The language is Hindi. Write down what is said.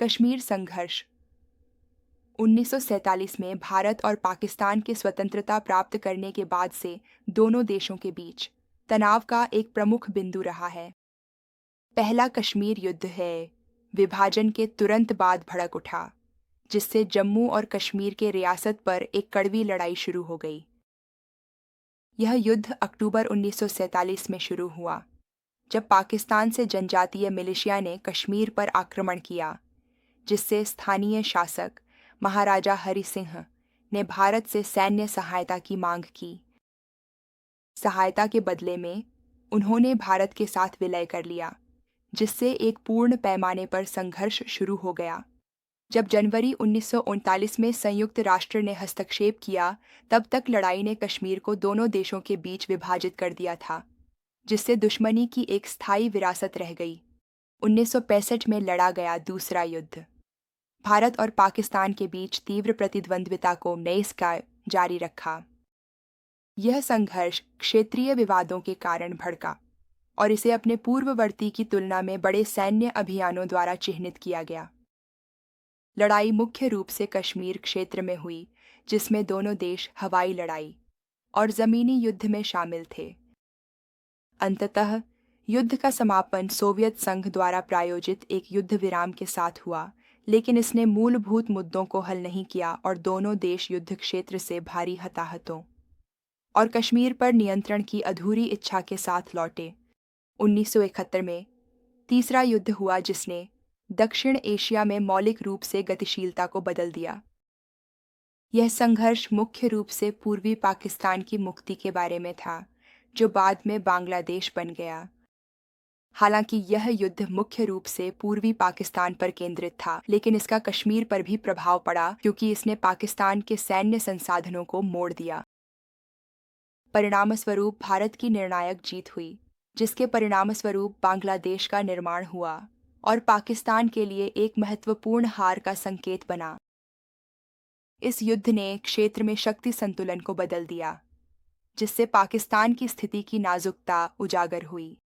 कश्मीर संघर्ष 1947 में भारत और पाकिस्तान के स्वतंत्रता प्राप्त करने के बाद से दोनों देशों के बीच तनाव का एक प्रमुख बिंदु रहा है। पहला कश्मीर युद्ध है विभाजन के तुरंत बाद भड़क उठा, जिससे जम्मू और कश्मीर के रियासत पर एक कड़वी लड़ाई शुरू हो गई। यह युद्ध अक्टूबर 1947 में शुरू हुआ, जब पाकिस्तान से जनजातीय मिलिशिया ने कश्मीर पर आक्रमण किया, जिससे स्थानीय शासक महाराजा हरि सिंह ने भारत से सैन्य सहायता की मांग की। सहायता के बदले में उन्होंने भारत के साथ विलय कर लिया, जिससे एक पूर्ण पैमाने पर संघर्ष शुरू हो गया। जब जनवरी 1939 में संयुक्त राष्ट्र ने हस्तक्षेप किया, तब तक लड़ाई ने कश्मीर को दोनों देशों के बीच विभाजित कर दिया था, जिससे दुश्मनी की एक स्थायी विरासत रह गई। 1965 में लड़ा गया दूसरा युद्ध भारत और पाकिस्तान के बीच तीव्र प्रतिद्वंद्विता को नए सिरे जारी रखा। यह संघर्ष क्षेत्रीय विवादों के कारण भड़का और इसे अपने पूर्ववर्ती की तुलना में बड़े सैन्य अभियानों द्वारा चिह्नित किया गया। लड़ाई मुख्य रूप से कश्मीर क्षेत्र में हुई, जिसमें दोनों देश हवाई लड़ाई और जमीनी युद्ध में शामिल थे। अंततः युद्ध का समापन सोवियत संघ द्वारा प्रायोजित एक युद्ध विराम के साथ हुआ, लेकिन इसने मूलभूत मुद्दों को हल नहीं किया और दोनों देश युद्ध क्षेत्र से भारी हताहतों और कश्मीर पर नियंत्रण की अधूरी इच्छा के साथ लौटे। 1971 में तीसरा युद्ध हुआ, जिसने दक्षिण एशिया में मौलिक रूप से गतिशीलता को बदल दिया। यह संघर्ष मुख्य रूप से पूर्वी पाकिस्तान की मुक्ति के बारे में था, जो बाद में बांग्लादेश बन गया। हालांकि यह युद्ध मुख्य रूप से पूर्वी पाकिस्तान पर केंद्रित था, लेकिन इसका कश्मीर पर भी प्रभाव पड़ा, क्योंकि इसने पाकिस्तान के सैन्य संसाधनों को मोड़ दिया। परिणामस्वरूप भारत की निर्णायक जीत हुई, जिसके परिणामस्वरूप बांग्लादेश का निर्माण हुआ और पाकिस्तान के लिए एक महत्वपूर्ण हार का संकेत बना। इस युद्ध ने क्षेत्र में शक्ति संतुलन को बदल दिया, जिससे पाकिस्तान की स्थिति की नाजुकता उजागर हुई।